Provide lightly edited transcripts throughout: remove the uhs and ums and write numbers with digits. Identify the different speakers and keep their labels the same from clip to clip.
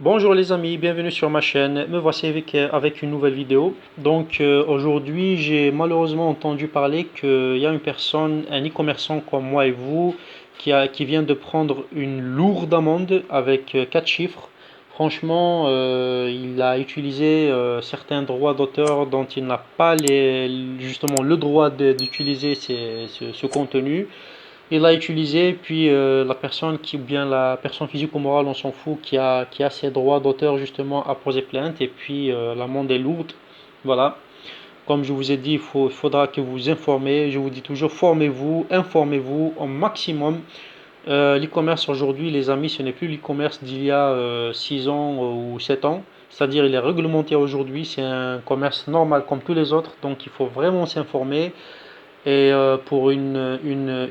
Speaker 1: Bonjour les amis, bienvenue sur ma chaîne. Me voici avec une nouvelle vidéo. Aujourd'hui, j'ai malheureusement entendu parler qu'il y a une personne, un e-commerçant comme moi et vous, qui vient de prendre une lourde amende avec 4 chiffres. Franchement, il a utilisé certains droits d'auteur dont il n'a pas justement le droit d'utiliser ce contenu. Il l'a utilisé, puis la personne ou bien la personne physique ou morale, on s'en fout, qui a ses droits d'auteur justement à poser plainte, et puis l'amende est lourde. Voilà. Comme je vous ai dit, il faudra que vous informez. Je vous dis toujours, formez-vous, informez-vous au maximum. L'e-commerce aujourd'hui, les amis, ce n'est plus l'e-commerce d'il y a 6 ans ou 7 ans. C'est-à-dire, il est réglementé aujourd'hui, c'est un commerce normal comme tous les autres, donc il faut vraiment s'informer. Et pour une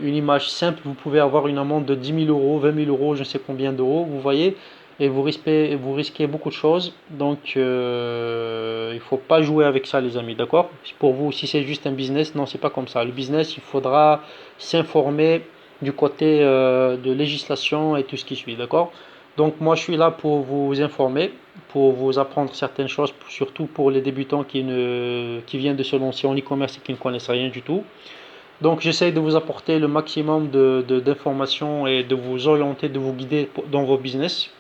Speaker 1: image simple, vous pouvez avoir une amende de 10 000 euros, 20 000 euros, je ne sais combien d'euros, vous voyez, et vous risquez beaucoup de choses. Il ne faut pas jouer avec ça, les amis, d'accord? Pour vous, si c'est juste un business, non, c'est pas comme ça. Le business, il faudra s'informer du côté de législation et tout ce qui suit, d'accord? Donc, moi, je suis là pour vous informer, pour vous apprendre certaines choses, surtout pour les débutants qui viennent de se lancer en e-commerce et qui ne connaissent rien du tout. Donc j'essaye de vous apporter le maximum d'informations et de vous orienter, de vous guider dans vos business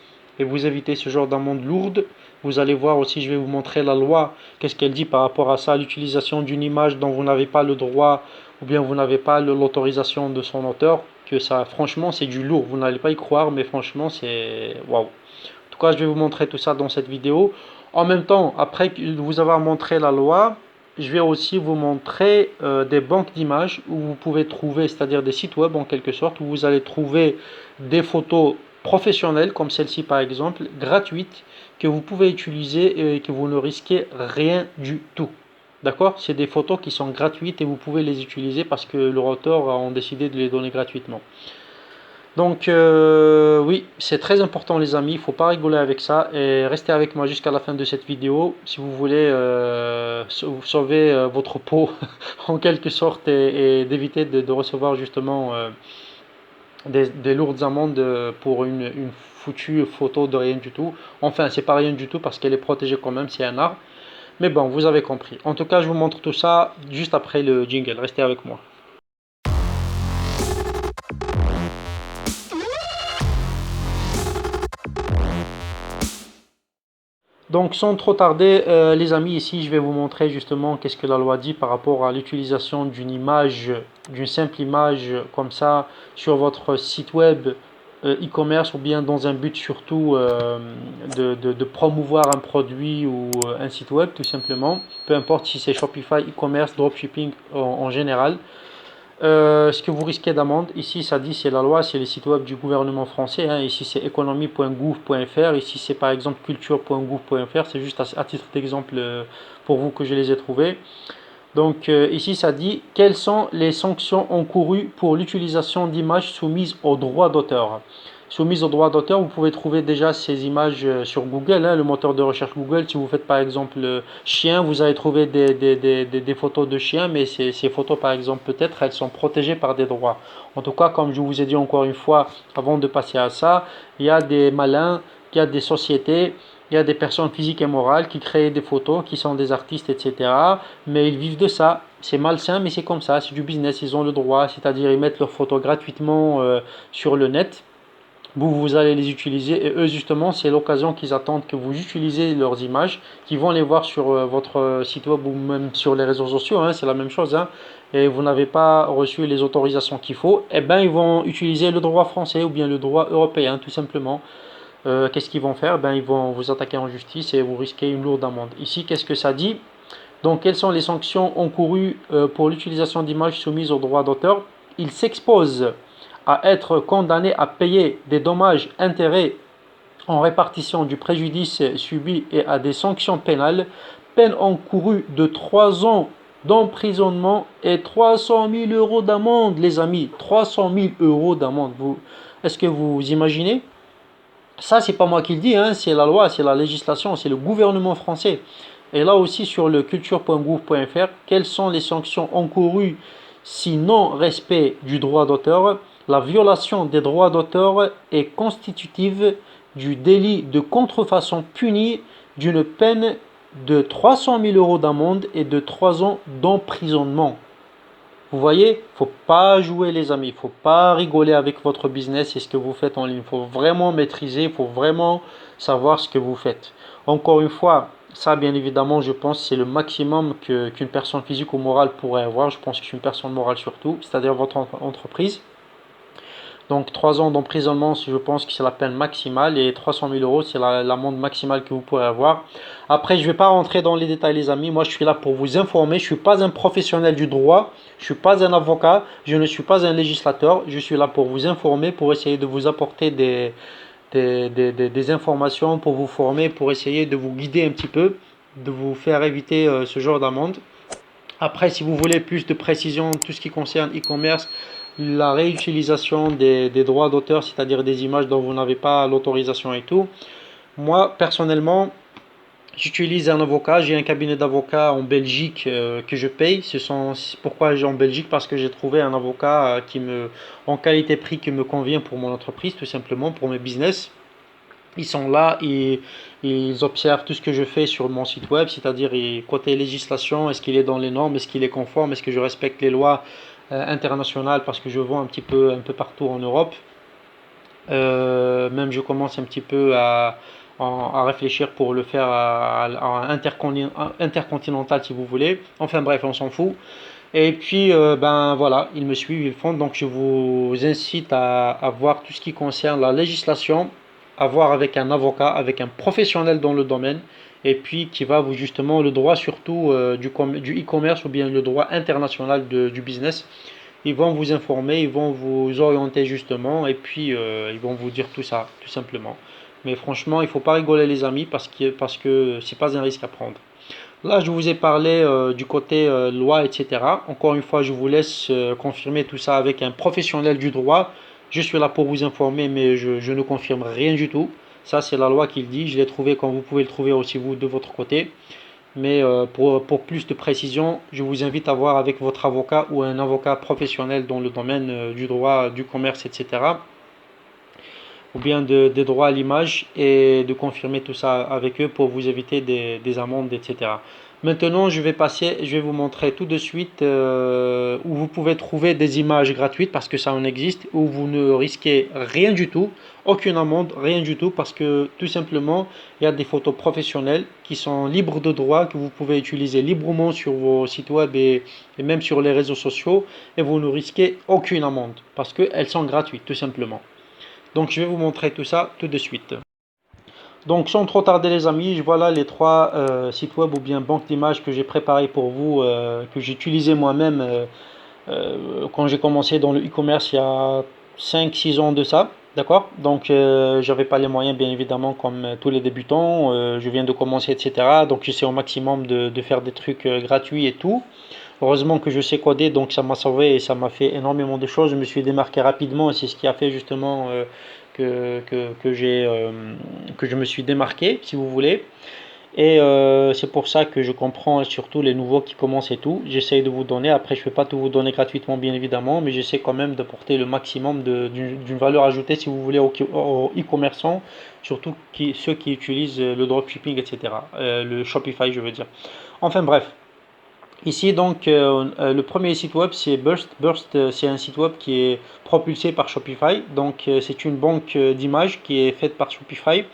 Speaker 1: et vous éviter ce genre d'amende lourde. Vous allez voir aussi, je vais vous montrer la loi, qu'est-ce qu'elle dit par rapport à ça, l'utilisation d'une image dont vous n'avez pas le droit ou bien vous n'avez pas l'autorisation de son auteur, que ça franchement c'est du lourd, vous n'allez pas y croire, mais franchement c'est waouh. En tout cas, je vais vous montrer tout ça dans cette vidéo. En même temps, après vous avoir montré la loi, je vais aussi vous montrer des banques d'images où vous pouvez trouver, c'est-à-dire des sites web en quelque sorte, où vous allez trouver des photos professionnelles, comme celle-ci par exemple, gratuites, que vous pouvez utiliser et que vous ne risquez rien du tout. D'accord? C'est des photos qui sont gratuites et vous pouvez les utiliser parce que leur auteur a décidé de les donner gratuitement. Oui, c'est très important les amis, il ne faut pas rigoler avec ça et restez avec moi jusqu'à la fin de cette vidéo si vous voulez sauver votre peau en quelque sorte et d'éviter de recevoir justement des lourdes amendes pour une foutue photo de rien du tout. Enfin, c'est pas rien du tout parce qu'elle est protégée quand même, c'est un art. Mais bon, vous avez compris. En tout cas, je vous montre tout ça juste après le jingle. Restez avec moi. Donc sans trop tarder, les amis, ici je vais vous montrer justement qu'est-ce que la loi dit par rapport à l'utilisation d'une image, d'une simple image comme ça sur votre site web e-commerce ou bien dans un but surtout de promouvoir un produit ou un site web tout simplement, peu importe si c'est Shopify, e-commerce, dropshipping en général. Ce que vous risquez d'amende, ici ça dit c'est la loi, c'est les sites web du gouvernement français, hein. Ici c'est économie.gouv.fr, ici c'est par exemple culture.gouv.fr, c'est juste à titre d'exemple pour vous que je les ai trouvés. Ici ça dit quelles sont les sanctions encourues pour l'utilisation d'images soumises aux droits d'auteur. Soumises aux droits d'auteur, vous pouvez trouver déjà ces images sur Google, hein, le moteur de recherche Google. Si vous faites par exemple chien, vous allez trouver des photos de chiens, mais ces photos par exemple peut-être elles sont protégées par des droits. En tout cas, comme je vous ai dit encore une fois, avant de passer à ça, il y a des malins, il y a des sociétés, il y a des personnes physiques et morales qui créent des photos, qui sont des artistes, etc. Mais ils vivent de ça. C'est malsain, mais c'est comme ça, c'est du business, ils ont le droit, c'est-à-dire ils mettent leurs photos gratuitement sur le net. Vous allez les utiliser et eux justement c'est l'occasion qu'ils attendent que vous utilisez leurs images, qu'ils vont les voir sur votre site web ou même sur les réseaux sociaux, hein, c'est la même chose, hein, et vous n'avez pas reçu les autorisations qu'il faut, et ben ils vont utiliser le droit français ou bien le droit européen tout simplement. Qu'est-ce qu'ils vont faire? Ben ils vont vous attaquer en justice et vous risquez une lourde amende. Ici qu'est-ce que ça dit? Donc quelles sont les sanctions encourues pour l'utilisation d'images soumises au droit d'auteur? Ils s'exposent à être condamné à payer des dommages intérêts en répartition du préjudice subi et à des sanctions pénales, peine encourue de 3 ans d'emprisonnement et 300 000 euros d'amende, les amis. 300 000 euros d'amende. Est-ce que vous imaginez? Ça, c'est pas moi qui le dis, hein, c'est la loi, c'est la législation, c'est le gouvernement français. Et là aussi sur le culture.gouv.fr, quelles sont les sanctions encourues si non-respect du droit d'auteur? La violation des droits d'auteur est constitutive du délit de contrefaçon puni d'une peine de 300 000 euros d'amende et de 3 ans d'emprisonnement. Vous voyez, il ne faut pas jouer les amis, il ne faut pas rigoler avec votre business et ce que vous faites en ligne. Il faut vraiment maîtriser, il faut vraiment savoir ce que vous faites. Encore une fois, ça bien évidemment, je pense que c'est le maximum qu'une personne physique ou morale pourrait avoir. Je pense qu'une personne morale surtout, c'est-à-dire votre entreprise. Donc 3 ans d'emprisonnement, je pense que c'est la peine maximale et 300 000 euros, c'est l'amende maximale que vous pourrez avoir. Après, je ne vais pas rentrer dans les détails les amis, moi je suis là pour vous informer, je ne suis pas un professionnel du droit, je ne suis pas un avocat, je ne suis pas un législateur, je suis là pour vous informer, pour essayer de vous apporter des informations, pour vous former, pour essayer de vous guider un petit peu, de vous faire éviter ce genre d'amende. Après, si vous voulez plus de précision, tout ce qui concerne e-commerce, la réutilisation des droits d'auteur, c'est-à-dire des images dont vous n'avez pas l'autorisation et tout. Moi, personnellement, j'utilise un avocat, j'ai un cabinet d'avocats en Belgique que je paye. Pourquoi j'ai en Belgique? Parce que j'ai trouvé un avocat en qualité-prix qui me convient pour mon entreprise, tout simplement, pour mes business. Ils sont là et ils observent tout ce que je fais sur mon site web, c'est-à-dire côté législation, est-ce qu'il est dans les normes, est-ce qu'il est conforme, est-ce que je respecte les lois internationales parce que je vends un peu partout en Europe. Même je commence un petit peu à réfléchir pour le faire à intercontinental si vous voulez. Enfin bref, on s'en fout. Et puis, ben voilà, ils me suivent, ils font. Donc, je vous incite à voir tout ce qui concerne la législation, à voir avec un avocat, avec un professionnel dans le domaine, et puis qui va vous justement le droit surtout du e-commerce ou bien le droit international du business. Ils vont vous informer, ils vont vous orienter justement, et puis ils vont vous dire tout ça, tout simplement. Mais franchement, il ne faut pas rigoler les amis parce que c'est pas un risque à prendre. Là, je vous ai parlé du côté loi, etc. Encore une fois, je vous laisse confirmer tout ça avec un professionnel du droit. Je suis là pour vous informer, mais je ne confirme rien du tout. Ça, c'est la loi qui le dit. Je l'ai trouvé comme vous pouvez le trouver aussi vous de votre côté. Mais pour plus de précision, je vous invite à voir avec votre avocat ou un avocat professionnel dans le domaine du droit, du commerce, etc. Ou bien des droits à l'image et de confirmer tout ça avec eux pour vous éviter des amendes, etc. Maintenant, je vais vous montrer tout de suite où vous pouvez trouver des images gratuites parce que ça en existe, où vous ne risquez rien du tout, aucune amende, rien du tout parce que tout simplement, il y a des photos professionnelles qui sont libres de droit, que vous pouvez utiliser librement sur vos sites web et même sur les réseaux sociaux et vous ne risquez aucune amende parce qu'elles sont gratuites tout simplement. Donc je vais vous montrer tout ça tout de suite. Donc sans trop tarder les amis, voilà les trois sites web ou bien banques d'images que j'ai préparé pour vous, que j'ai utilisé moi-même quand j'ai commencé dans le e-commerce il y a 5-6 ans de ça. D'accord. Donc j'avais pas les moyens bien évidemment comme tous les débutants, je viens de commencer etc. Donc j'essaie au maximum de faire des trucs gratuits et tout. Heureusement que je sais coder, donc ça m'a sauvé et ça m'a fait énormément de choses. Je me suis démarqué rapidement et c'est ce qui a fait justement que je me suis démarqué, si vous voulez. Et c'est pour ça que je comprends surtout les nouveaux qui commencent et tout. J'essaye de vous donner. Après, je ne vais pas tout vous donner gratuitement, bien évidemment, mais j'essaie quand même d'apporter le maximum d'une valeur ajoutée, si vous voulez, aux e-commerçants, surtout ceux qui utilisent le dropshipping, etc. Le Shopify, je veux dire. Enfin bref. Ici, donc, le premier site web, c'est Burst. Burst, c'est un site web qui est propulsé par Shopify. Donc, c'est une banque d'images qui est faite par Shopify.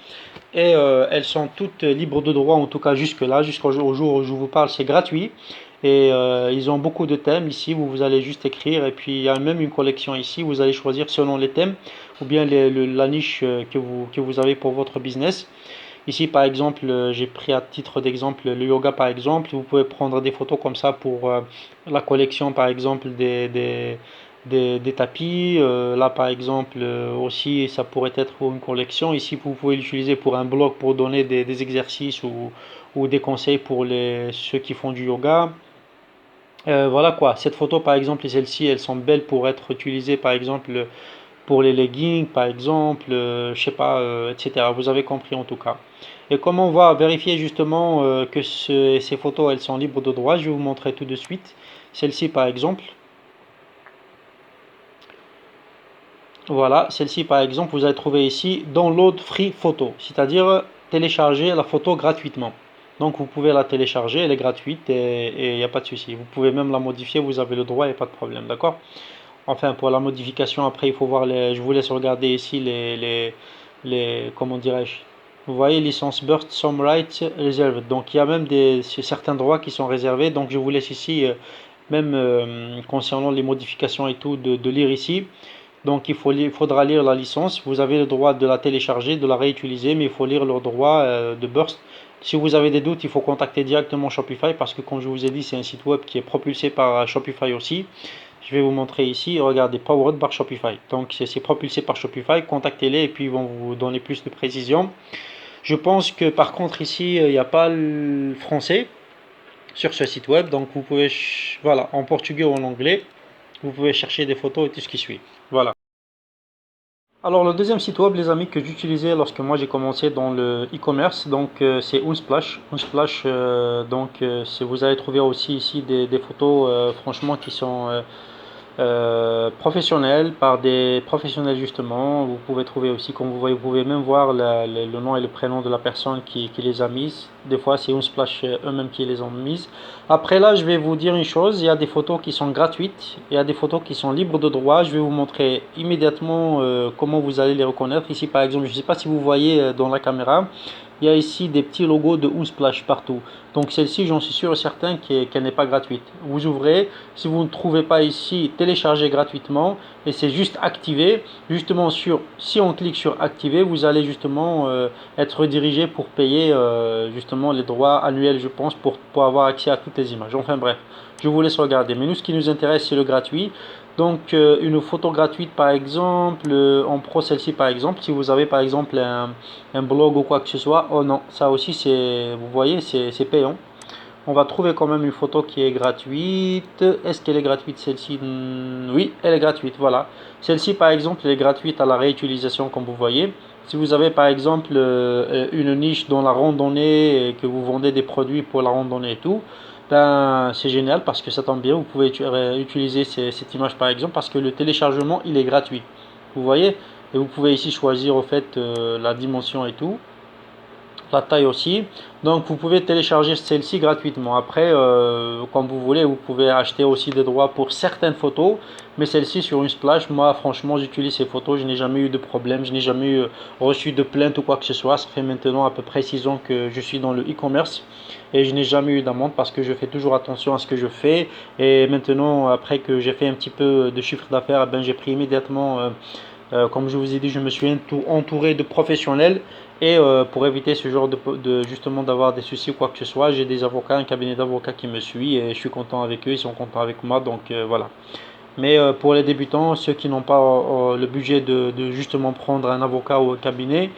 Speaker 1: Et elles sont toutes libres de droit, en tout cas jusque-là, jusqu'au jour où je vous parle, c'est gratuit. Et ils ont beaucoup de thèmes ici où vous allez juste écrire. Et puis, il y a même une collection ici, vous allez choisir selon les thèmes ou bien la niche que vous avez pour votre business. Ici, par exemple, j'ai pris à titre d'exemple le yoga, par exemple. Vous pouvez prendre des photos comme ça pour la collection, par exemple, des tapis. Là, par exemple, aussi, ça pourrait être pour une collection. Ici, vous pouvez l'utiliser pour un blog pour donner des exercices ou des conseils pour ceux qui font du yoga. Voilà quoi. Cette photo, par exemple, et celle-ci, elles sont belles pour être utilisées, par exemple, pour les leggings, par exemple, je sais pas, etc. Vous avez compris en tout cas. Et comment on va vérifier justement que ces photos, elles sont libres de droit, je vais vous montrer tout de suite. Celle-ci, par exemple. Voilà, celle-ci par exemple, vous allez trouver ici Download Free Photo, c'est-à-dire télécharger la photo gratuitement. Donc vous pouvez la télécharger, elle est gratuite et il n'y a pas de souci. Vous pouvez même la modifier, vous avez le droit, il n'y a pas de problème, d'accord? Enfin, pour la modification, après, il faut voir les. Je vous laisse regarder ici comment dirais-je? Vous voyez, licence Burst, Some Rights Reserved. Donc, il y a même certains droits qui sont réservés. Donc, je vous laisse ici, même concernant les modifications et tout, de lire ici. Donc, il faudra lire la licence. Vous avez le droit de la télécharger, de la réutiliser, mais il faut lire le droit de Burst. Si vous avez des doutes, il faut contacter directement Shopify parce que, comme je vous ai dit, c'est un site web qui est propulsé par Shopify aussi. Je vais vous montrer ici, regardez, Powered par Shopify. Donc c'est propulsé par Shopify, contactez-les et puis ils vont vous donner plus de précision. Je pense que par contre ici, il n'y a pas le français sur ce site web, donc vous pouvez, voilà, en portugais ou en anglais, vous pouvez chercher des photos et tout ce qui suit. Voilà. Alors le deuxième site web, les amis, que j'utilisais lorsque moi j'ai commencé dans le e-commerce, donc c'est Unsplash. Unsplash, vous allez trouver aussi ici des photos, franchement, qui sont professionnels par des professionnels justement. Vous pouvez trouver aussi, comme vous voyez, vous pouvez même voir le nom et le prénom de la personne qui les a mises. Des fois, c'est Unsplash eux-mêmes qui les ont mises. Après là, je vais vous dire une chose, il y a des photos qui sont gratuites, il y a des photos qui sont libres de droit. Je vais vous montrer immédiatement comment vous allez les reconnaître. Ici, par exemple, je ne sais pas si vous voyez dans la caméra, il y a ici des petits logos de Unsplash partout. Donc celle-ci, j'en suis sûr et certain qu'elle n'est pas gratuite. Vous ouvrez, si vous ne trouvez pas ici, téléchargez gratuitement et c'est juste activer. Justement, si on clique sur activer, vous allez justement être redirigé pour payer justement les droits annuels, je pense, pour avoir accès à toutes les images. Enfin bref, je vous laisse regarder. Mais nous, ce qui nous intéresse, c'est le gratuit. Donc une photo gratuite par exemple, en pro celle-ci par exemple, si vous avez par exemple un blog ou quoi que ce soit, oh non, ça aussi c'est, vous voyez, c'est payant. On va trouver quand même une photo qui est gratuite. Est-ce qu'elle est gratuite celle-ci? Oui, elle est gratuite, voilà. Celle-ci par exemple, elle est gratuite à la réutilisation comme vous voyez. Si vous avez par exemple une niche dans la randonnée et que vous vendez des produits pour la randonnée et tout, ben, c'est génial parce que ça tombe bien, vous pouvez utiliser cette image par exemple parce que le téléchargement il est gratuit. Vous voyez? Et vous pouvez ici choisir au fait la dimension et tout, la taille aussi. Donc vous pouvez télécharger celle-ci gratuitement. Après, comme vous voulez, vous pouvez acheter aussi des droits pour certaines photos. Mais celle-ci sur une splash, moi franchement j'utilise ces photos, je n'ai jamais eu de problème, je n'ai jamais reçu de plainte ou quoi que ce soit. Ça fait maintenant à peu près 6 ans que je suis dans le e-commerce et je n'ai jamais eu d'amende parce que je fais toujours attention à ce que je fais. Et maintenant, après que j'ai fait un petit peu de chiffre d'affaires, ben, j'ai pris immédiatement comme je vous ai dit, je me suis entouré de professionnels et pour éviter ce genre justement d'avoir des soucis ou quoi que ce soit, j'ai des avocats, un cabinet d'avocats qui me suit et je suis content avec eux, ils sont contents avec moi, donc voilà. Mais pour les débutants, ceux qui n'ont pas le budget de justement prendre un avocat ou un cabinet,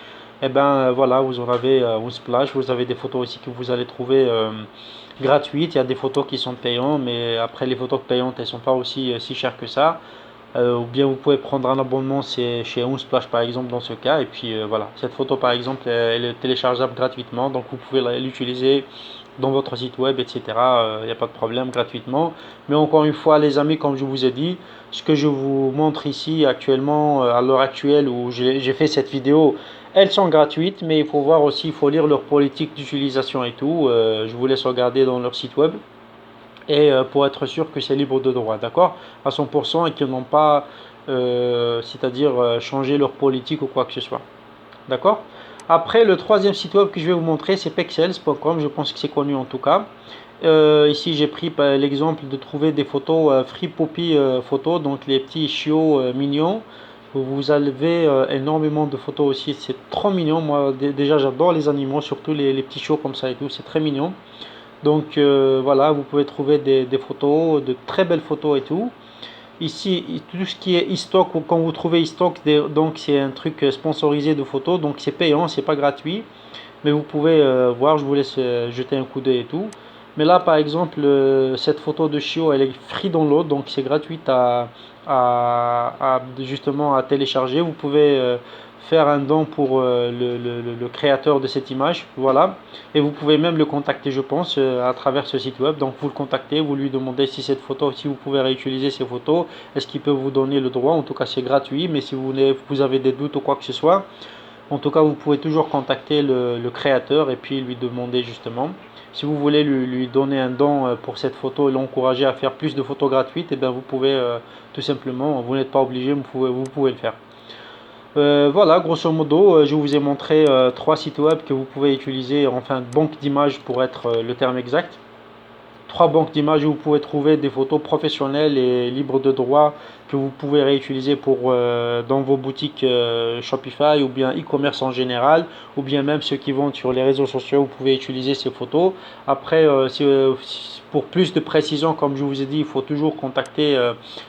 Speaker 1: eh ben voilà, vous en avez Unsplash, vous avez des photos aussi que vous allez trouver gratuites. Il y a des photos qui sont payantes, mais après les photos payantes, elles sont pas aussi si chères que ça. Ou bien vous pouvez prendre un abonnement, c'est chez Unsplash par exemple dans ce cas. Et puis voilà, cette photo par exemple, elle est téléchargeable gratuitement, donc vous pouvez l'utiliser dans votre site web, etc. Il n'y a pas de problème gratuitement. Mais encore une fois, les amis, comme je vous ai dit, ce que je vous montre ici actuellement, à l'heure actuelle où j'ai fait cette vidéo, elles sont gratuites, mais il faut voir aussi, il faut lire leur politique d'utilisation et tout. Je vous laisse regarder dans leur site web et pour être sûr que c'est libre de droit, d'accord, à 100% et qu'ils n'ont pas, c'est-à-dire changé leur politique ou quoi que ce soit, d'accord. Après, le troisième site web que je vais vous montrer, c'est pexels.com, je pense que c'est connu en tout cas. Ici, j'ai pris l'exemple de trouver des photos Free Poppy photos, donc les petits chiots mignons. Vous avez énormément de photos aussi, c'est trop mignon. Moi, déjà, j'adore les animaux, surtout les petits chiots comme ça et tout, c'est très mignon. Donc voilà, vous pouvez trouver des photos, de très belles photos et tout. Ici, tout ce qui est e-stock, quand vous trouvez e-stock, donc c'est un truc sponsorisé de photos, donc c'est payant, c'est pas gratuit. Mais vous pouvez voir, je vous laisse jeter un coup d'œil et tout. Mais là, par exemple, cette photo de chiot, elle est free download, donc c'est gratuite justement à télécharger. Vous pouvez faire un don pour le créateur de cette image, voilà. Et vous pouvez même le contacter, je pense, à travers ce site web. Donc vous le contactez, vous lui demandez si cette photo, si vous pouvez réutiliser ces photos, est-ce qu'il peut vous donner le droit. En tout cas, c'est gratuit, mais si vous avez des doutes ou quoi que ce soit, en tout cas, vous pouvez toujours contacter le créateur et puis lui demander justement. Si vous voulez lui donner un don pour cette photo et l'encourager à faire plus de photos gratuites, et bien vous pouvez tout simplement, vous n'êtes pas obligé, vous pouvez le faire. Voilà, grosso modo, je vous ai montré trois sites web que vous pouvez utiliser, enfin banque d'images pour être le terme exact. Trois banques d'images où vous pouvez trouver des photos professionnelles et libres de droit que vous pouvez réutiliser dans vos boutiques Shopify ou bien e-commerce en général, ou bien même ceux qui vendent sur les réseaux sociaux, vous pouvez utiliser ces photos. Après, pour plus de précision, comme je vous ai dit, il faut toujours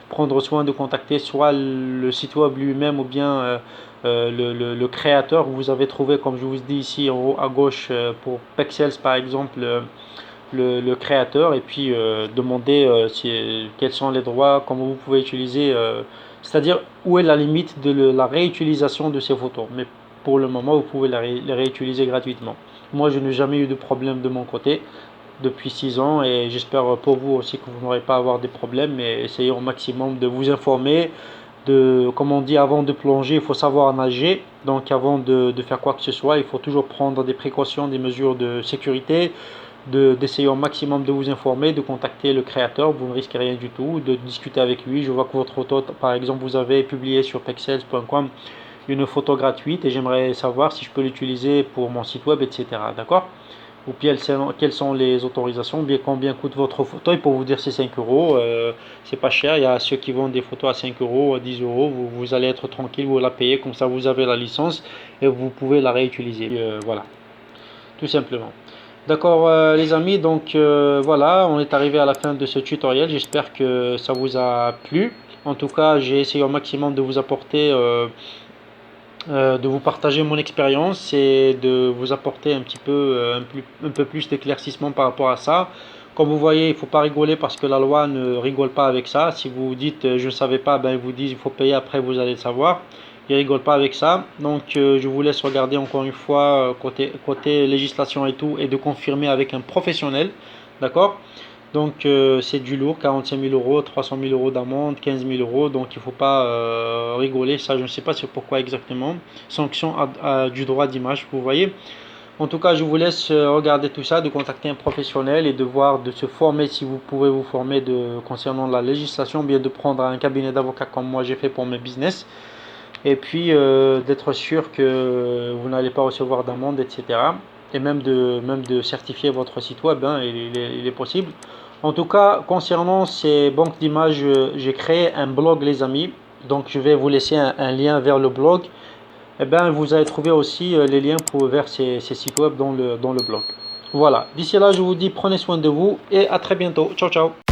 Speaker 1: prendre soin de contacter soit le site web lui-même ou bien le créateur. Vous avez trouvé, comme je vous dis ici en haut à gauche, pour Pexels par exemple, le créateur, et puis demander quels sont les droits, comment vous pouvez utiliser, c'est-à-dire où est la limite de la réutilisation de ces photos. Mais pour le moment, vous pouvez les réutiliser gratuitement. Moi, je n'ai jamais eu de problème de mon côté depuis 6 ans, et j'espère pour vous aussi que vous n'aurez pas à avoir des problèmes, mais essayez au maximum de vous informer. Comme on dit, avant de plonger, il faut savoir nager. Donc avant de faire quoi que ce soit, il faut toujours prendre des précautions, des mesures de sécurité, d'essayer au maximum de vous informer, de contacter le créateur, vous ne risquez rien du tout, de discuter avec lui. Je vois que votre photo, par exemple, vous avez publié sur pexels.com une photo gratuite et j'aimerais savoir si je peux l'utiliser pour mon site web, etc. D'accord? Ou bien quelles sont les autorisations, bien combien coûte votre photo. Et pour vous dire, c'est 5 euros, c'est pas cher. Il y a ceux qui vendent des photos à 5 euros, à 10 euros. Vous allez être tranquille, vous la payez, comme ça vous avez la licence et vous pouvez la réutiliser. Voilà, tout simplement. D'accord les amis, donc voilà, on est arrivé à la fin de ce tutoriel. J'espère que ça vous a plu. En tout cas, j'ai essayé au maximum de vous apporter, de vous partager mon expérience et de vous apporter un petit peu, un peu plus d'éclaircissement par rapport à ça. Comme vous voyez, il ne faut pas rigoler parce que la loi ne rigole pas avec ça. Si vous dites je ne savais pas, ben ils vous disent il faut payer, après vous allez le savoir. Ils rigolent pas avec ça. Donc je vous laisse regarder encore une fois côté législation et tout, et de confirmer avec un professionnel. D'accord? Donc c'est du lourd, 45 000 euros, 300 000 euros d'amende, 15 000 euros. Donc il ne faut pas rigoler. Ça, je ne sais pas c'est pourquoi exactement. Sanction du droit d'image, vous voyez. En tout cas, je vous laisse regarder tout ça, de contacter un professionnel et de voir, de se former si vous pouvez vous former concernant la législation, bien de prendre un cabinet d'avocat comme moi j'ai fait pour mes business. Et puis d'être sûr que vous n'allez pas recevoir d'amende, etc. Et même de certifier votre site web, hein, il est possible. En tout cas, concernant ces banques d'images, j'ai créé un blog, les amis. Donc je vais vous laisser un lien vers le blog. Et bien, vous allez trouver aussi les liens vers ces sites web dans le blog. Voilà, d'ici là, je vous dis prenez soin de vous et à très bientôt. Ciao, ciao.